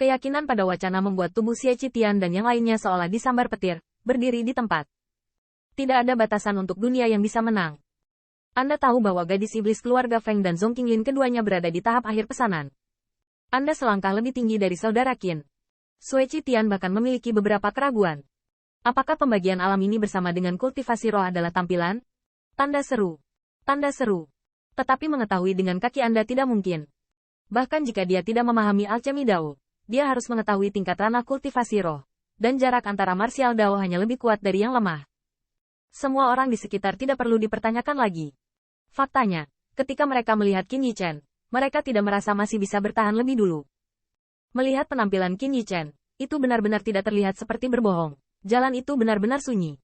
Keyakinan pada wacana membuat tubuh Xie Qitian dan yang lainnya seolah disambar petir, berdiri di tempat. Tidak ada batasan untuk dunia yang bisa menang. Anda tahu bahwa gadis iblis keluarga Feng dan Zhong Qinglin keduanya berada di tahap akhir pesanan. Anda selangkah lebih tinggi dari saudara Qin. Xie Qitian bahkan memiliki beberapa keraguan. Apakah pembagian alam ini bersama dengan kultivasi roh adalah tampilan? Tanda seru. Tanda seru. Tetapi mengetahui dengan kaki Anda tidak mungkin. Bahkan jika dia tidak memahami alchemy Dao, dia harus mengetahui tingkat ranah kultivasi roh. Dan jarak antara martial Dao hanya lebih kuat dari yang lemah. Semua orang di sekitar tidak perlu dipertanyakan lagi. Faktanya, ketika mereka melihat Qin Yichen, mereka tidak merasa masih bisa bertahan lebih dulu. Melihat penampilan Qin Yichen, itu benar-benar tidak terlihat seperti berbohong. Jalan itu benar-benar sunyi.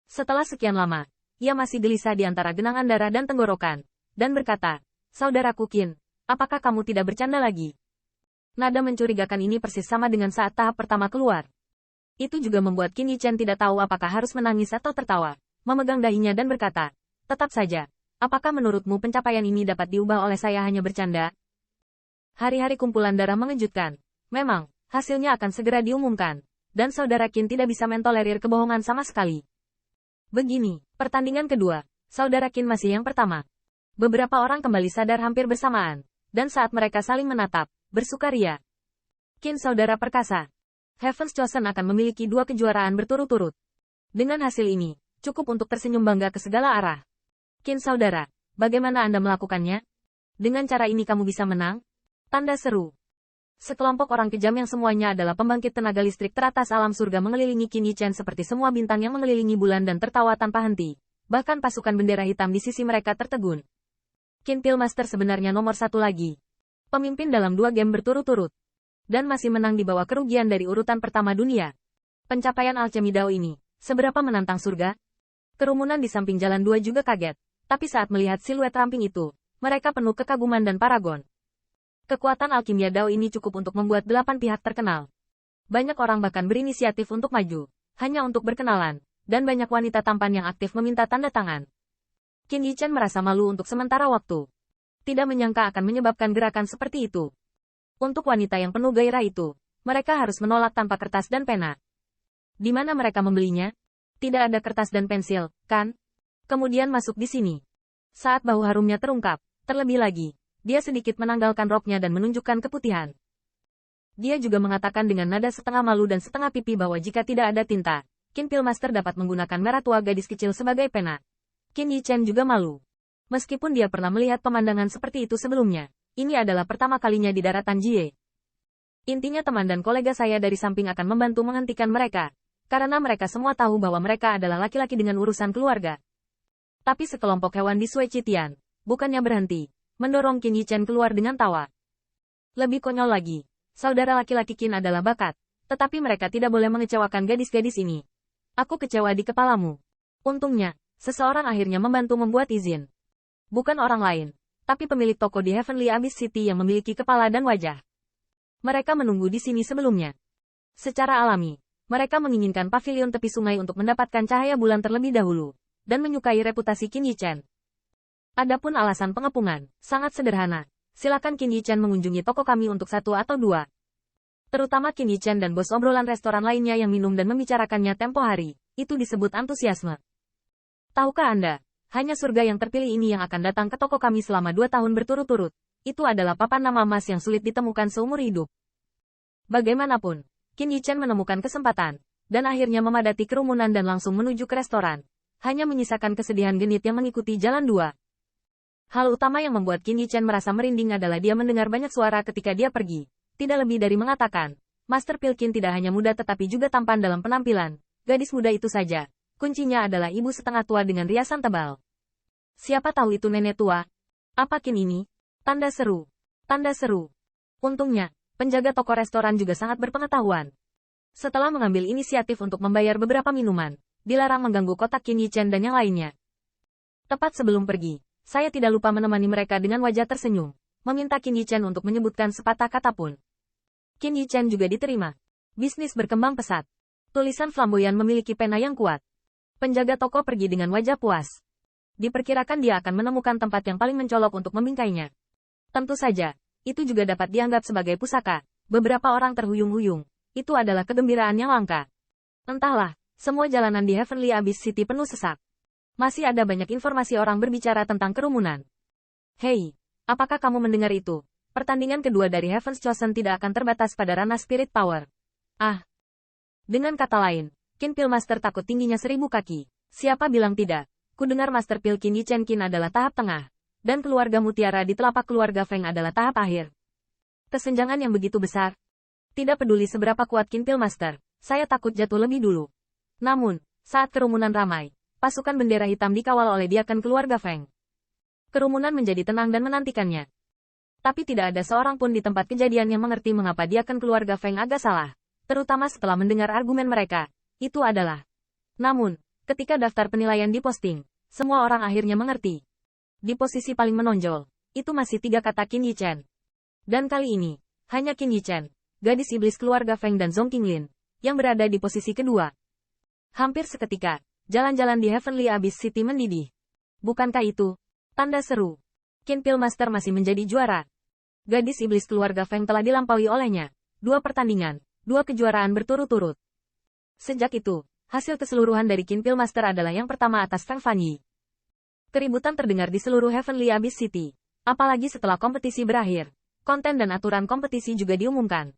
Setelah sekian lama, ia masih gelisah di antara genangan darah dan tenggorokan, dan berkata, "Saudaraku Qin, apakah kamu tidak bercanda lagi?" Nada mencurigakan ini persis sama dengan saat tahap pertama keluar. Itu juga membuat Qin Yichen tidak tahu apakah harus menangis atau tertawa, memegang dahinya dan berkata, "Tetap saja, apakah menurutmu pencapaian ini dapat diubah oleh saya hanya bercanda?" Hari-hari kumpulan darah mengejutkan. Memang, hasilnya akan segera diumumkan. Dan saudara Qin tidak bisa mentolerir kebohongan sama sekali. Begini, pertandingan kedua, saudara Qin masih yang pertama. Beberapa orang kembali sadar hampir bersamaan, dan saat mereka saling menatap, bersukaria. Qin saudara perkasa. Heaven's Chosen akan memiliki 2 kejuaraan berturut-turut. Dengan hasil ini, cukup untuk tersenyum bangga ke segala arah. Qin saudara, bagaimana Anda melakukannya? Dengan cara ini kamu bisa menang? Tanda seru. Sekelompok orang kejam yang semuanya adalah pembangkit tenaga listrik teratas alam surga mengelilingi Qin Yichen seperti semua bintang yang mengelilingi bulan dan tertawa tanpa henti. Bahkan pasukan bendera hitam di sisi mereka tertegun. Qin Pillmaster sebenarnya nomor 1 lagi. Pemimpin dalam 2 game berturut-turut. Dan masih menang di bawah kerugian dari urutan pertama dunia. Pencapaian alchemy Dao ini, seberapa menantang surga? Kerumunan di samping jalan 2 juga kaget. Tapi saat melihat siluet ramping itu, mereka penuh kekaguman dan paragon. Kekuatan alkimia Dao ini cukup untuk membuat 8 pihak terkenal. Banyak orang bahkan berinisiatif untuk maju, hanya untuk berkenalan, dan banyak wanita tampan yang aktif meminta tanda tangan. Qin Yichen merasa malu untuk sementara waktu. Tidak menyangka akan menyebabkan gerakan seperti itu. Untuk wanita yang penuh gairah itu, mereka harus menolak tanpa kertas dan pena. Di mana mereka membelinya? Tidak ada kertas dan pensil, kan? Kemudian masuk di sini. Saat bau harumnya terungkap, terlebih lagi, dia sedikit menanggalkan roknya dan menunjukkan keputihan. Dia juga mengatakan dengan nada setengah malu dan setengah pipi bahwa jika tidak ada tinta, Qin Pillmaster dapat menggunakan merah tua gadis kecil sebagai pena. Qin Yichen juga malu. Meskipun dia pernah melihat pemandangan seperti itu sebelumnya, ini adalah pertama kalinya di daratan Jie. Intinya teman dan kolega saya dari samping akan membantu menghentikan mereka, karena mereka semua tahu bahwa mereka adalah laki-laki dengan urusan keluarga. Tapi sekelompok hewan di Xie Qitian, bukannya berhenti, mendorong Qin Yichen keluar dengan tawa. Lebih konyol lagi, saudara laki-laki Qin adalah bakat, tetapi mereka tidak boleh mengecewakan gadis-gadis ini. Aku kecewa di kepalamu. Untungnya, seseorang akhirnya membantu membuat izin. Bukan orang lain, tapi pemilik toko di Heavenly Abyss City yang memiliki kepala dan wajah. Mereka menunggu di sini sebelumnya. Secara alami, mereka menginginkan pavilion tepi sungai untuk mendapatkan cahaya bulan terlebih dahulu, dan menyukai reputasi Qin Yichen. Adapun alasan pengepungan, sangat sederhana. Silakan Qin Yichen mengunjungi toko kami untuk 1 atau 2. Terutama Qin Yichen dan bos obrolan restoran lainnya yang minum dan membicarakannya tempo hari. Itu disebut antusiasme. Tahukah Anda, hanya surga yang terpilih ini yang akan datang ke toko kami selama 2 tahun berturut-turut. Itu adalah papan nama emas yang sulit ditemukan seumur hidup. Bagaimanapun, Qin Yichen menemukan kesempatan, dan akhirnya memadati kerumunan dan langsung menuju ke restoran. Hanya menyisakan kesedihan genit yang mengikuti jalan 2. Hal utama yang membuat Qin Yichen merasa merinding adalah dia mendengar banyak suara ketika dia pergi. Tidak lebih dari mengatakan, Master Pilkin tidak hanya muda tetapi juga tampan dalam penampilan. Gadis muda itu saja. Kuncinya adalah ibu setengah tua dengan riasan tebal. Siapa tahu itu nenek tua? Apa Qin ini? Tanda seru. Tanda seru. Untungnya, penjaga toko restoran juga sangat berpengetahuan. Setelah mengambil inisiatif untuk membayar beberapa minuman, dilarang mengganggu kotak Qin Yichen dan yang lainnya. Tepat sebelum pergi, saya tidak lupa menemani mereka dengan wajah tersenyum, meminta Qin Yichen untuk menyebutkan sepatah kata pun. Qin Yichen juga diterima. Bisnis berkembang pesat. Tulisan flamboyan memiliki pena yang kuat. Penjaga toko pergi dengan wajah puas. Diperkirakan dia akan menemukan tempat yang paling mencolok untuk membingkainya. Tentu saja, itu juga dapat dianggap sebagai pusaka, Beberapa orang terhuyung-huyung. Itu adalah kegembiraan yang langka. Entahlah, semua jalanan di Heavenly Abyss City penuh sesak. Masih ada banyak informasi orang berbicara tentang kerumunan. Hei, apakah kamu mendengar itu? Pertandingan kedua dari Heaven's Chosen tidak akan terbatas pada ranah Spirit Power. Ah. Dengan kata lain, Qin Pil Master takut tingginya 1000 kaki. Siapa bilang tidak? Kudengar Master Pil Qin Yichen Qin adalah tahap tengah. Dan keluarga mutiara di telapak keluarga Feng adalah tahap akhir. Kesenjangan yang begitu besar. Tidak peduli seberapa kuat Qin Pil Master, saya takut jatuh lebih dulu. Namun, saat kerumunan ramai, pasukan bendera hitam dikawal oleh diaken keluarga Feng. Kerumunan menjadi tenang dan menantikannya. Tapi tidak ada seorang pun di tempat kejadian yang mengerti mengapa diaken keluarga Feng agak salah, terutama setelah mendengar argumen mereka. Itu adalah. Namun, ketika daftar penilaian diposting, semua orang akhirnya mengerti. Di posisi paling menonjol, itu masih 3 kata Qin Yichen. Dan kali ini, hanya Qin Yichen, gadis iblis keluarga Feng dan Zhong Qinglin, yang berada di posisi kedua. Hampir seketika, jalan-jalan di Heavenly Abyss City mendidih. Bukankah itu? Tanda seru. Qin Pil Master masih menjadi juara. Gadis iblis keluarga Feng telah dilampaui olehnya. 2 pertandingan, 2 kejuaraan berturut-turut. Sejak itu, hasil keseluruhan dari Qin Pil Master adalah yang pertama atas Feng Fanyi. Keributan terdengar di seluruh Heavenly Abyss City. Apalagi setelah kompetisi berakhir. Konten dan aturan kompetisi juga diumumkan.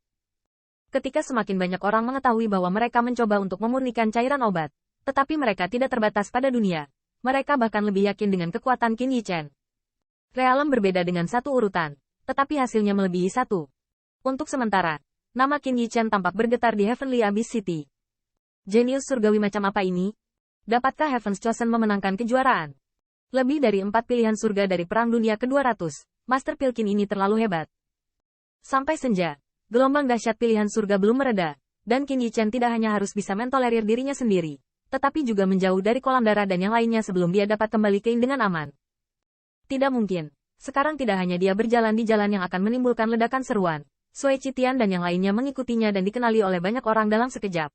Ketika semakin banyak orang mengetahui bahwa mereka mencoba untuk memurnikan cairan obat, tetapi mereka tidak terbatas pada dunia. Mereka bahkan lebih yakin dengan kekuatan Qin Yichen. Realem berbeda dengan 1 urutan, tetapi hasilnya melebihi 1. Untuk sementara, nama Qin Yichen tampak bergetar di Heavenly Abyss City. Jenius surgawi macam apa ini? Dapatkah Heaven's Chosen memenangkan kejuaraan? Lebih dari 4 pilihan surga dari Perang Dunia ke-200, Master Pil Qin ini terlalu hebat. Sampai senja, gelombang dahsyat pilihan surga belum mereda, dan Qin Yichen tidak hanya harus bisa mentolerir dirinya sendiri, tetapi juga menjauh dari kolam darah dan yang lainnya sebelum dia dapat kembali ke Yin dengan aman. Tidak mungkin. Sekarang tidak hanya dia berjalan di jalan yang akan menimbulkan ledakan seruan, Sui Qitian dan yang lainnya mengikutinya dan dikenali oleh banyak orang dalam sekejap.